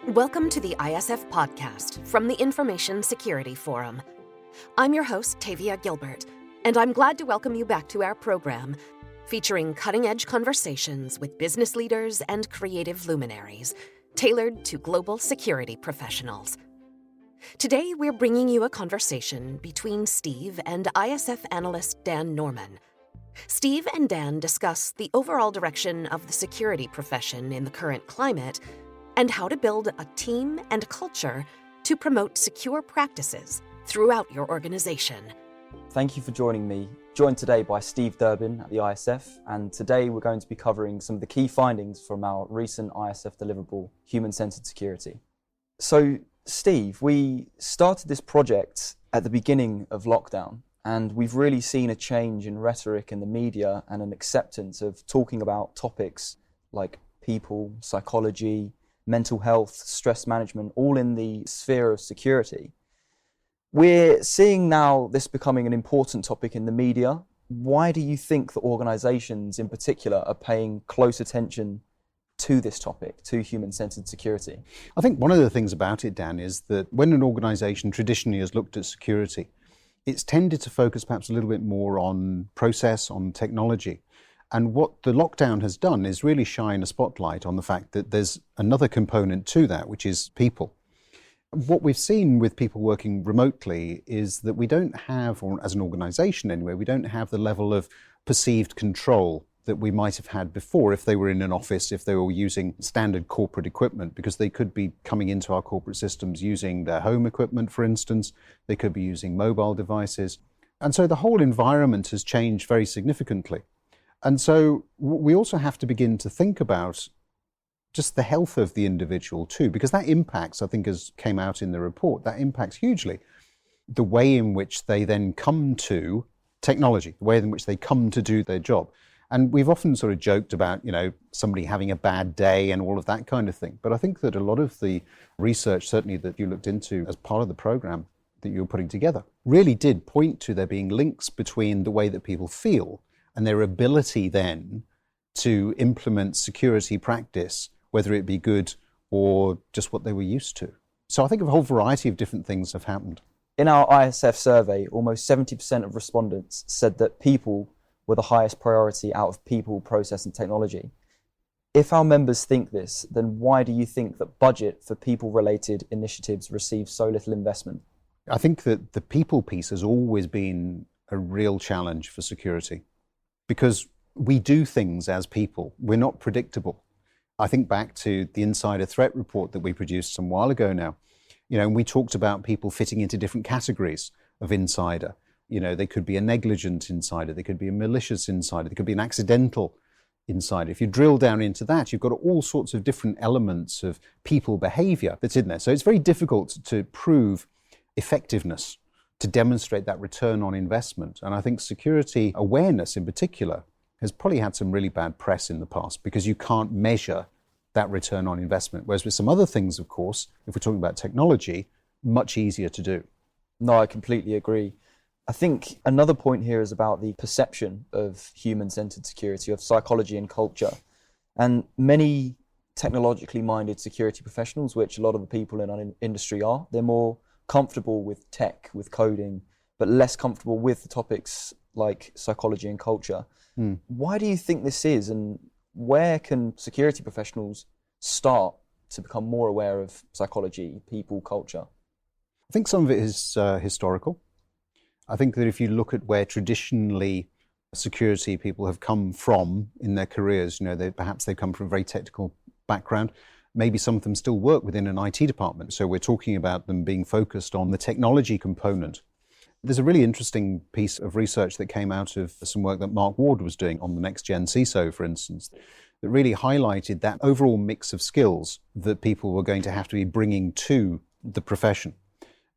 Welcome to the ISF podcast from the Information Security Forum. I'm your host, Tavia Gilbert, and I'm glad to welcome you back to our program, featuring cutting-edge conversations with business leaders and creative luminaries, tailored to global security professionals. Today, we're bringing you a conversation between Steve and ISF analyst Dan Norman. Steve and Dan discuss the overall direction of the security profession in the current climate and how to build a team and culture to promote secure practices throughout your organization. Thank you for joining me. Joined today by Steve Durbin at the ISF, and today we're going to be covering some of the key findings from our recent ISF deliverable, Human-Centered Security. So, Steve, we started this project at the beginning of lockdown, and we've really seen a change in rhetoric in the media and an acceptance of talking about topics like people, psychology, mental health, stress management, all in the sphere of security. We're seeing now this becoming an important topic in the media. Why do you think that organizations in particular are paying close attention to this topic, to human-centered security? I think one of the things about it, Dan, is that when an organization traditionally has looked at security, it's tended to focus perhaps a little bit more on process, on technology. And what the lockdown has done is really shine a spotlight on the fact that there's another component to that, which is people. What we've seen with people working remotely is that we don't have, or as an organization anyway, we don't have the level of perceived control that we might have had before if they were in an office, if they were using standard corporate equipment, because they could be coming into our corporate systems using their home equipment, for instance. They could be using mobile devices. And so the whole environment has changed very significantly. And so we also have to begin to think about just the health of the individual too, because that impacts, I think as came out in the report, that impacts hugely the way in which they then come to technology, the way in which they come to do their job. And we've often sort of joked about, somebody having a bad day and all of that kind of thing. But I think that a lot of the research, certainly that you looked into as part of the program that you were putting together, really did point to there being links between the way that people feel and their ability then to implement security practice, whether it be good or just what they were used to. So I think a whole variety of different things have happened. In our ISF survey, almost 70% of respondents said that people were the highest priority out of people, process and technology. If our members think this, then why do you think that budget for people-related initiatives receives so little investment? I think that the people piece has always been a real challenge for security, because we do things as people. We're not predictable. I think back to the insider threat report that we produced some while ago now. And we talked about people fitting into different categories of insider. They could be a negligent insider, they could be a malicious insider, they could be an accidental insider. If you drill down into that, you've got all sorts of different elements of people behavior that's in there. So it's very difficult to prove effectiveness, to demonstrate that return on investment. And I think security awareness in particular has probably had some really bad press in the past because you can't measure that return on investment. Whereas with some other things, of course, if we're talking about technology, much easier to do. No, I completely agree. I think another point here is about the perception of human-centered security, of psychology and culture. And many technologically minded security professionals, which a lot of the people in our industry are, they're more comfortable with tech, with coding, but less comfortable with the topics like psychology and culture. Why do you think this is, and where can security professionals start to become more aware of psychology, people, culture? I think some of it is historical. I think that if you look at where traditionally security people have come from in their careers, perhaps they come from a very technical background. Maybe some of them still work within an IT department. So we're talking about them being focused on the technology component. There's a really interesting piece of research that came out of some work that Mark Ward was doing on the next gen CISO, for instance, that really highlighted that overall mix of skills that people were going to have to be bringing to the profession.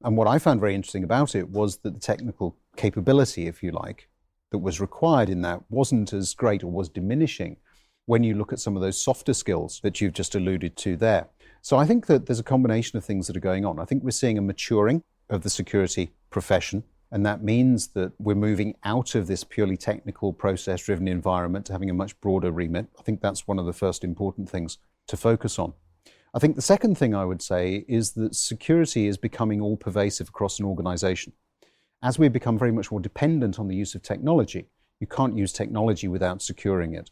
And what I found very interesting about it was that the technical capability, if you like, that was required in that wasn't as great or was diminishing when you look at some of those softer skills that you've just alluded to there. So I think that there's a combination of things that are going on. I think we're seeing a maturing of the security profession. And that means that we're moving out of this purely technical, process-driven environment to having a much broader remit. I think that's one of the first important things to focus on. I think the second thing I would say is that security is becoming all-pervasive across an organization. As we become very much more dependent on the use of technology, you can't use technology without securing it.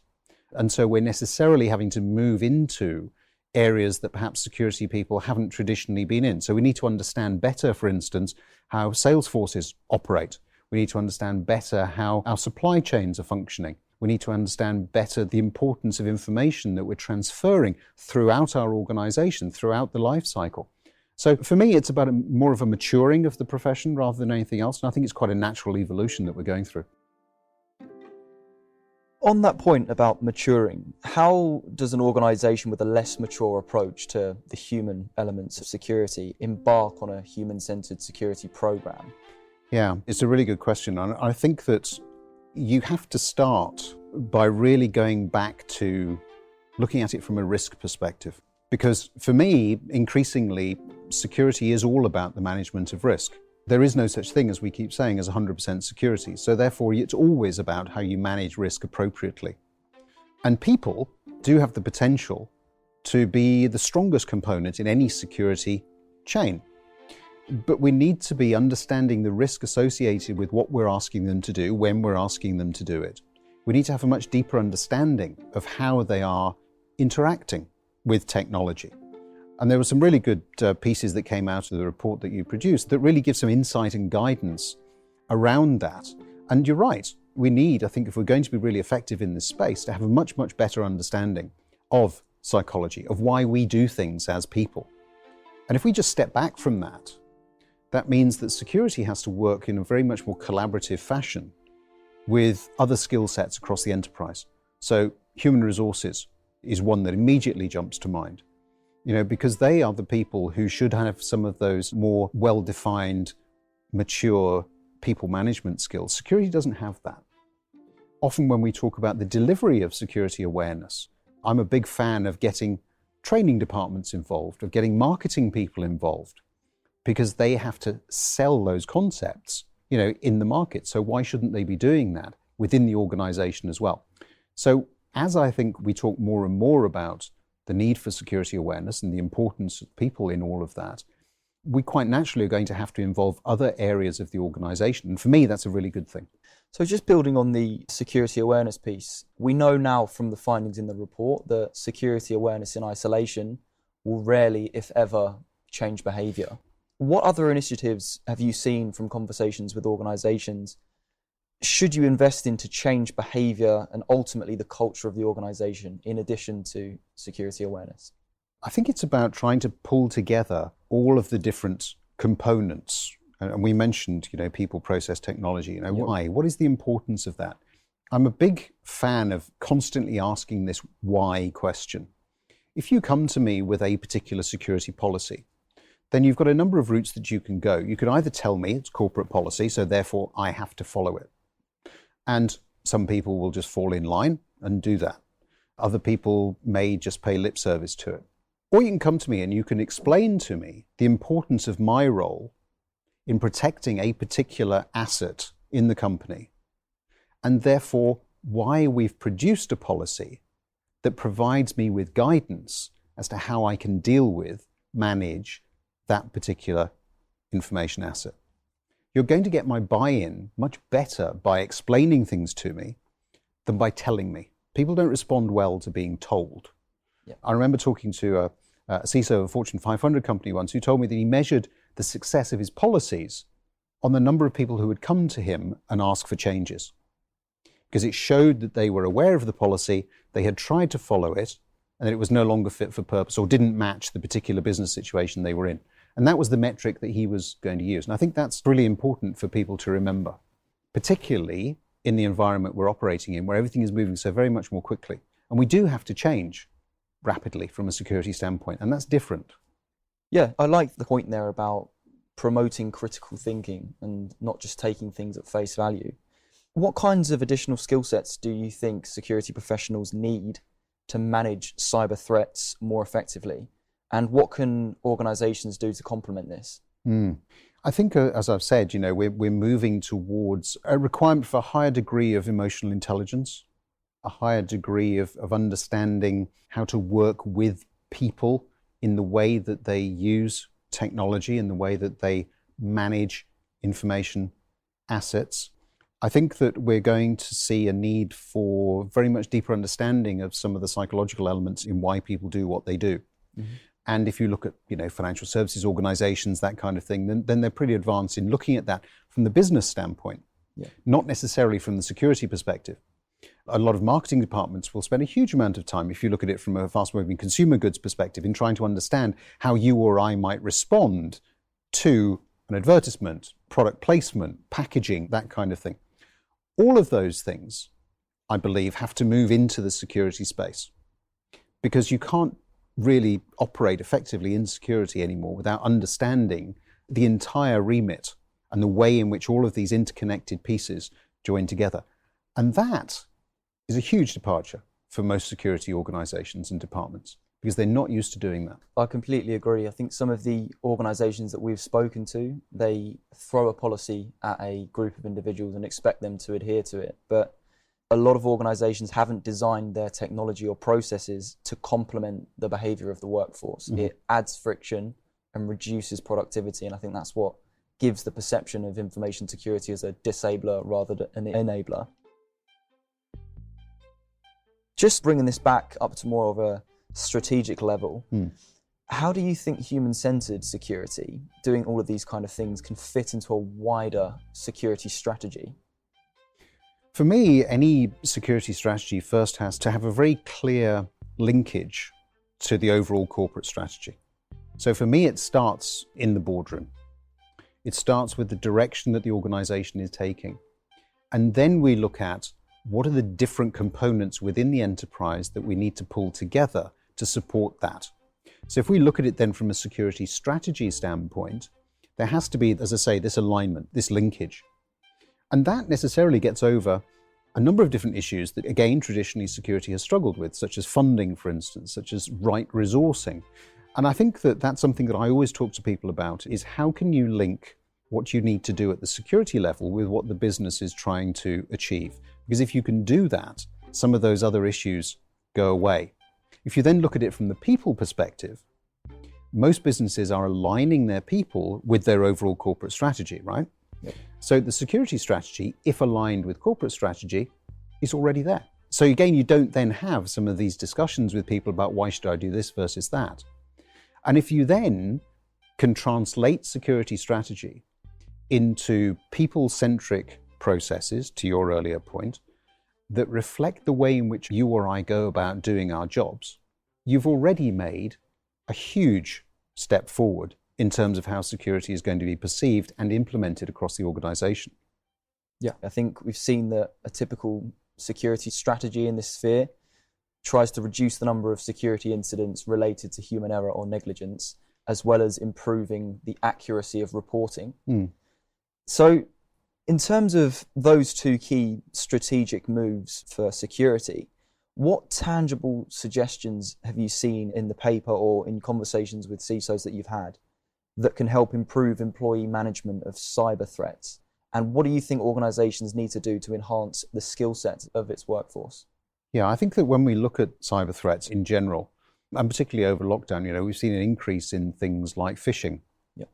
And so we're necessarily having to move into areas that perhaps security people haven't traditionally been in. So we need to understand better, for instance, how sales forces operate. We need to understand better how our supply chains are functioning. We need to understand better the importance of information that we're transferring throughout our organization, throughout the life cycle. So for me, it's about more of a maturing of the profession rather than anything else. And I think it's quite a natural evolution that we're going through. On that point about maturing, how does an organisation with a less mature approach to the human elements of security embark on a human-centred security programme? Yeah, it's a really good question. And I think that you have to start by really going back to looking at it from a risk perspective. Because for me, increasingly, security is all about the management of risk. There is no such thing, as we keep saying, as 100% security. So therefore, it's always about how you manage risk appropriately. And people do have the potential to be the strongest component in any security chain. But we need to be understanding the risk associated with what we're asking them to do, when we're asking them to do it. We need to have a much deeper understanding of how they are interacting with technology. And there were some really good pieces that came out of the report that you produced that really give some insight and guidance around that. And you're right, we need, I think, if we're going to be really effective in this space, to have a much, much better understanding of psychology, of why we do things as people. And if we just step back from that, that means that security has to work in a very much more collaborative fashion with other skill sets across the enterprise. So human resources is one that immediately jumps to mind. Because they are the people who should have some of those more well-defined, mature people management skills. Security doesn't have that. Often when we talk about the delivery of security awareness, I'm a big fan of getting training departments involved, of getting marketing people involved, because they have to sell those concepts, in the market. So why shouldn't they be doing that within the organization as well? So as I think we talk more and more about the need for security awareness and the importance of people in all of that, we quite naturally are going to have to involve other areas of the organization. And for me, that's a really good thing. So just building on the security awareness piece, we know now from the findings in the report that security awareness in isolation will rarely, if ever, change behaviour. What other initiatives have you seen from conversations with organisations should you invest in to change behaviour and ultimately the culture of the organisation in addition to security awareness? I think it's about trying to pull together all of the different components. And we mentioned, people, process, technology. Why? What is the importance of that? I'm a big fan of constantly asking this why question. If you come to me with a particular security policy, then you've got a number of routes that you can go. You could either tell me it's corporate policy, so therefore I have to follow it. And some people will just fall in line and do that. Other people may just pay lip service to it. Or you can come to me and you can explain to me the importance of my role in protecting a particular asset in the company, and therefore why we've produced a policy that provides me with guidance as to how I can deal with, manage that particular information asset. You're going to get my buy-in much better by explaining things to me than by telling me. People don't respond well to being told. Yeah. I remember talking to a CISO of a Fortune 500 company once who told me that he measured the success of his policies on the number of people who would come to him and ask for changes. Because it showed that they were aware of the policy, they had tried to follow it, and that it was no longer fit for purpose or didn't match the particular business situation they were in. And that was the metric that he was going to use. And I think that's really important for people to remember, particularly in the environment we're operating in, where everything is moving so very much more quickly. And we do have to change rapidly from a security standpoint, and that's different. Yeah, I like the point there about promoting critical thinking and not just taking things at face value. What kinds of additional skill sets do you think security professionals need to manage cyber threats more effectively? And what can organisations do to complement this? I think, as I've said, we're moving towards a requirement for a higher degree of emotional intelligence, a higher degree of understanding how to work with people in the way that they use technology, in the way that they manage information assets. I think that we're going to see a need for very much deeper understanding of some of the psychological elements in why people do what they do. Mm-hmm. And if you look at, financial services organizations, that kind of thing, then they're pretty advanced in looking at that from the business standpoint, not necessarily from the security perspective. A lot of marketing departments will spend a huge amount of time, if you look at it from a fast-moving consumer goods perspective, in trying to understand how you or I might respond to an advertisement, product placement, packaging, that kind of thing. All of those things, I believe, have to move into the security space, because you can't really operate effectively in security anymore without understanding the entire remit and the way in which all of these interconnected pieces join together. And that is a huge departure for most security organizations and departments, because they're not used to doing that. I completely agree. I think some of the organizations that we've spoken to, they throw a policy at a group of individuals and expect them to adhere to it. But a lot of organizations haven't designed their technology or processes to complement the behavior of the workforce. Mm-hmm. It adds friction and reduces productivity. And I think that's what gives the perception of information security as a disabler rather than an enabler. Just bringing this back up to more of a strategic level, how do you think human-centered security, doing all of these kind of things, can fit into a wider security strategy? For me, any security strategy first has to have a very clear linkage to the overall corporate strategy. So for me, it starts in the boardroom. It starts with the direction that the organization is taking. And then we look at what are the different components within the enterprise that we need to pull together to support that. So if we look at it then from a security strategy standpoint, there has to be, as I say, this alignment, this linkage. And that necessarily gets over a number of different issues that, again, traditionally security has struggled with, such as funding, for instance, such as right resourcing. And I think that that's something that I always talk to people about, is how can you link what you need to do at the security level with what the business is trying to achieve? Because if you can do that, some of those other issues go away. If you then look at it from the people perspective, most businesses are aligning their people with their overall corporate strategy, right? Yep. So the security strategy, if aligned with corporate strategy, is already there. So again, you don't then have some of these discussions with people about why should I do this versus that. And if you then can translate security strategy into people-centric processes, to your earlier point, that reflect the way in which you or I go about doing our jobs, you've already made a huge step forward in terms of how security is going to be perceived and implemented across the organization. Yeah, I think we've seen that a typical security strategy in this sphere tries to reduce the number of security incidents related to human error or negligence, as well as improving the accuracy of reporting. So in terms of those two key strategic moves for security, what tangible suggestions have you seen in the paper or in conversations with CISOs that you've had that can help improve employee management of cyber threats? And what do you think organizations need to do to enhance the skill set of its workforce? Yeah, I think that when we look at cyber threats in general, and particularly over lockdown, we've seen an increase in things like phishing. Yep.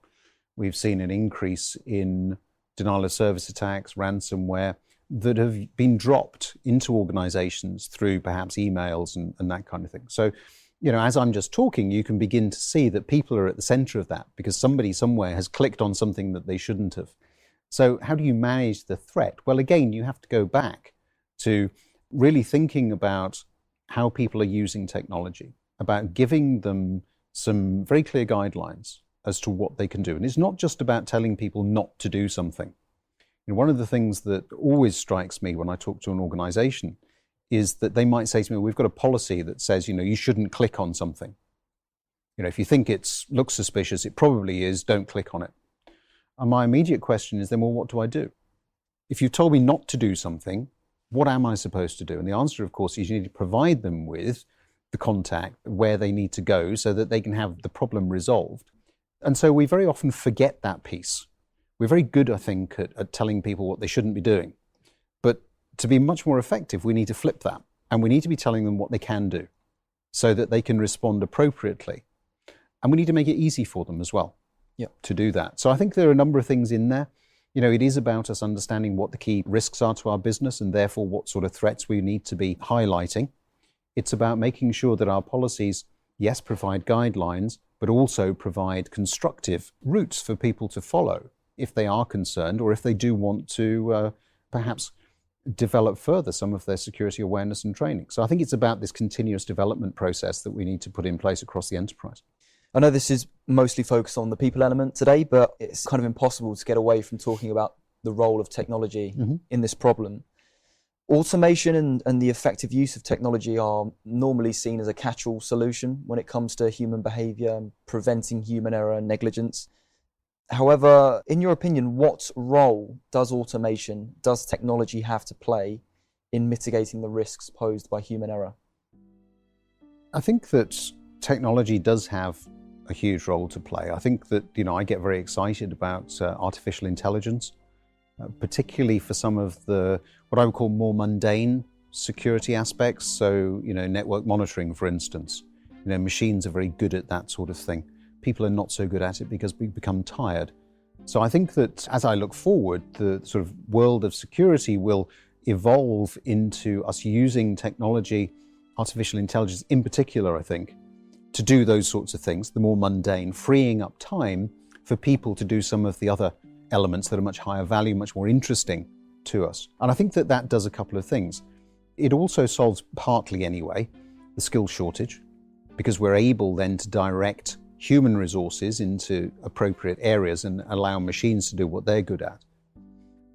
We've seen an increase in denial of service attacks, ransomware, that have been dropped into organizations through perhaps emails and that kind of thing. So, as I'm just talking, you can begin to see that people are at the center of that because somebody somewhere has clicked on something that they shouldn't have. So how do you manage the threat? Well, again, you have to go back to really thinking about how people are using technology, about giving them some very clear guidelines as to what they can do. And it's not just about telling people not to do something. One of the things that always strikes me when I talk to an organization is that they might say to me, we've got a policy that says, you shouldn't click on something. If you think it looks suspicious, it probably is, don't click on it. And my immediate question is then, well, what do I do? If you've told me not to do something, what am I supposed to do? And the answer, of course, is you need to provide them with the contact, where they need to go so that they can have the problem resolved. And so we very often forget that piece We're very good, I think, at telling people what they shouldn't be doing. But to be much more effective, we need to flip that. And we need to be telling them what they can do so that they can respond appropriately. And we need to make it easy for them as well to do that. So I think there are a number of things in there. It is about us understanding what the key risks are to our business and therefore what sort of threats we need to be highlighting. It's about making sure that our policies, yes, provide guidelines, but also provide constructive routes for people to follow if they are concerned or if they do want to perhaps develop further some of their security awareness and training. So I think it's about this continuous development process that we need to put in place across the enterprise. I know this is mostly focused on the people element today, but it's kind of impossible to get away from talking about the role of technology in this problem. Automation and the effective use of technology are normally seen as a catch-all solution when it comes to human behaviour and preventing human error and negligence. However, in your opinion, what role does technology have to play in mitigating the risks posed by human error? I think that technology does have a huge role to play. I think that, I get very excited about artificial intelligence, particularly for some of the, what I would call more mundane security aspects. So, network monitoring, for instance. Machines are very good at that sort of thing. People are not so good at it because we become tired. So I think that as I look forward, the sort of world of security will evolve into us using technology, artificial intelligence in particular, I think, to do those sorts of things, the more mundane, freeing up time for people to do some of the other elements that are much higher value, much more interesting to us. And I think that that does a couple of things. It also solves, partly anyway, the skill shortage, because we're able then to direct human resources into appropriate areas and allow machines to do what they're good at.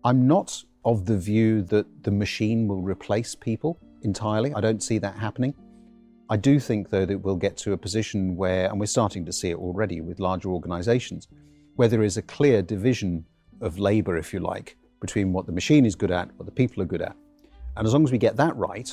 I'm not of the view that the machine will replace people entirely. I don't see that happening. I do think, though, that we'll get to a position where, and we're starting to see it already with larger organizations, where there is a clear division of labor, if you like, between what the machine is good at, what the people are good at. And as long as we get that right,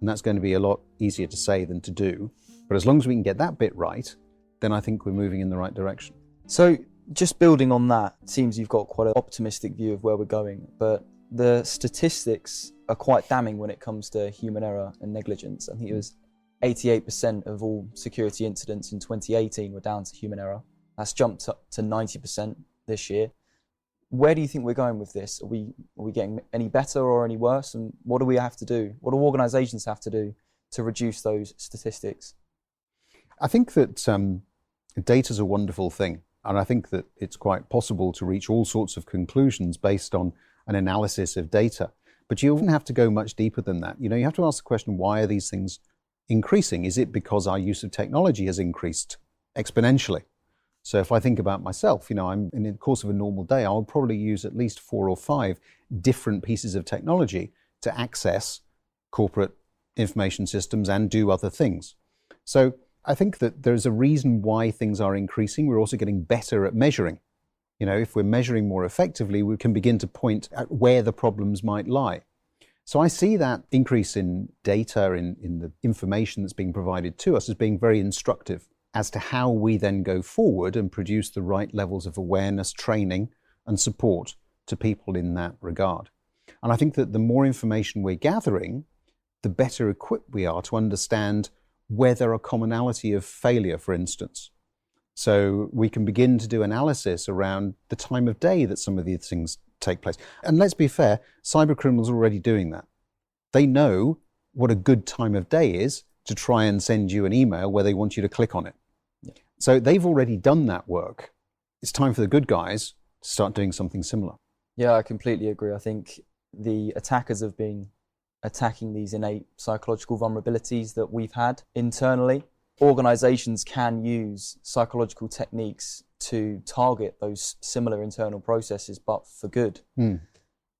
and that's going to be a lot easier to say than to do, but as long as we can get that bit right, then I think we're moving in the right direction. So just building on that, it seems you've got quite an optimistic view of where we're going, but the statistics are quite damning when it comes to human error and negligence. I think it was 88% of all security incidents in 2018 were down to human error. That's jumped up to 90% this year. Where do you think we're going with this? Are we getting any better or any worse? And what do we have to do? What do organisations have to do to reduce those statistics? I think that data is a wonderful thing. And I think that it's quite possible to reach all sorts of conclusions based on an analysis of data. But you often have to go much deeper than that. You have to ask the question, why are these things increasing? Is it because our use of technology has increased exponentially? So if I think about myself, I'm in the course of a normal day, I'll probably use at least 4 or 5 different pieces of technology to access corporate information systems and do other things. So I think that there's a reason why things are increasing. We're also getting better at measuring. If we're measuring more effectively, we can begin to point at where the problems might lie. So I see that increase in data, in the information that's being provided to us, as being very instructive as to how we then go forward and produce the right levels of awareness, training, and support to people in that regard. And I think that the more information we're gathering, the better equipped we are to understand where there are commonality of failure, for instance. So we can begin to do analysis around the time of day that some of these things take place. And let's be fair, cyber criminals are already doing that. They know what a good time of day is to try and send you an email where they want you to click on it. Yeah. So they've already done that work. It's time for the good guys to start doing something similar. Yeah, I completely agree. I think the attackers have been attacking these innate psychological vulnerabilities that we've had internally. Organizations can use psychological techniques to target those similar internal processes, but for good.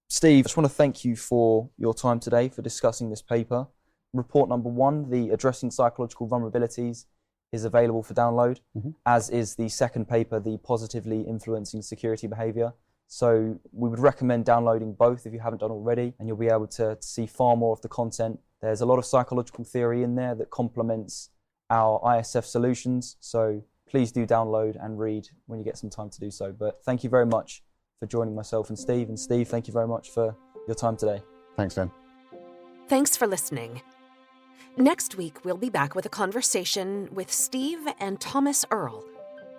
Steve, I just want to thank you for your time today for discussing this paper. Report number 1, the Addressing Psychological Vulnerabilities, is available for download, as is the second paper, the Positively Influencing Security Behaviour. So we would recommend downloading both if you haven't done already, and you'll be able to see far more of the content. There's a lot of psychological theory in there that complements our ISF solutions. So please do download and read when you get some time to do so. But thank you very much for joining myself and Steve. And Steve, thank you very much for your time today. Thanks, Dan. Thanks for listening. Next week, we'll be back with a conversation with Steve and Thomas Earle,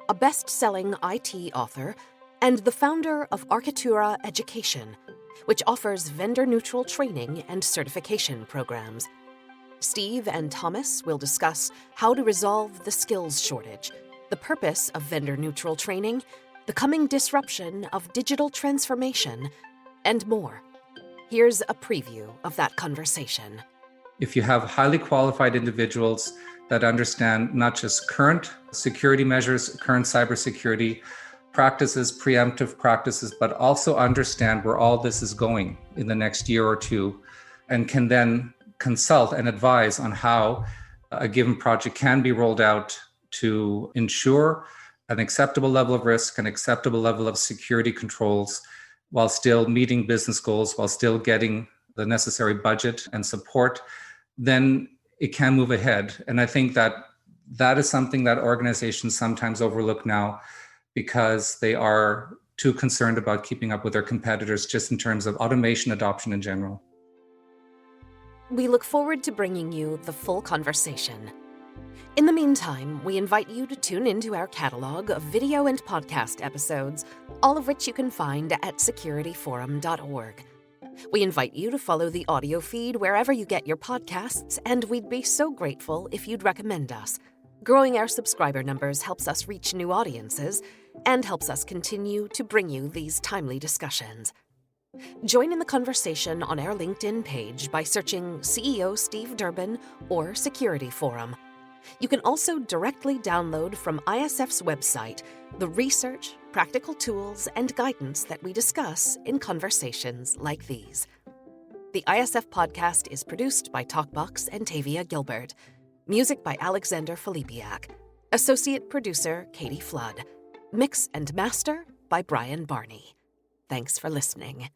a best-selling IT author and the founder of Architura Education, which offers vendor-neutral training and certification programs. Steve and Thomas will discuss how to resolve the skills shortage, the purpose of vendor-neutral training, the coming disruption of digital transformation, and more. Here's a preview of that conversation. If you have highly qualified individuals that understand not just current security measures, current cybersecurity practices, preemptive practices, but also understand where all this is going in the next year or two, and can then consult and advise on how a given project can be rolled out to ensure an acceptable level of risk, an acceptable level of security controls, while still meeting business goals, while still getting the necessary budget and support, then it can move ahead. And I think that is something that organizations sometimes overlook now because they are too concerned about keeping up with their competitors just in terms of automation adoption in general. We look forward to bringing you the full conversation. In the meantime, we invite you to tune into our catalog of video and podcast episodes, all of which you can find at securityforum.org. We invite you to follow the audio feed wherever you get your podcasts, and we'd be so grateful if you'd recommend us. Growing our subscriber numbers helps us reach new audiences and helps us continue to bring you these timely discussions. Join in the conversation on our LinkedIn page by searching CEO Steve Durbin or Security Forum. You can also directly download from ISF's website the research, practical tools, and guidance that we discuss in conversations like these. The ISF podcast is produced by Talkbox and Tavia Gilbert. Music by Alexander Filipiak. Associate producer Katie Flood. Mix and master by Brian Barney. Thanks for listening.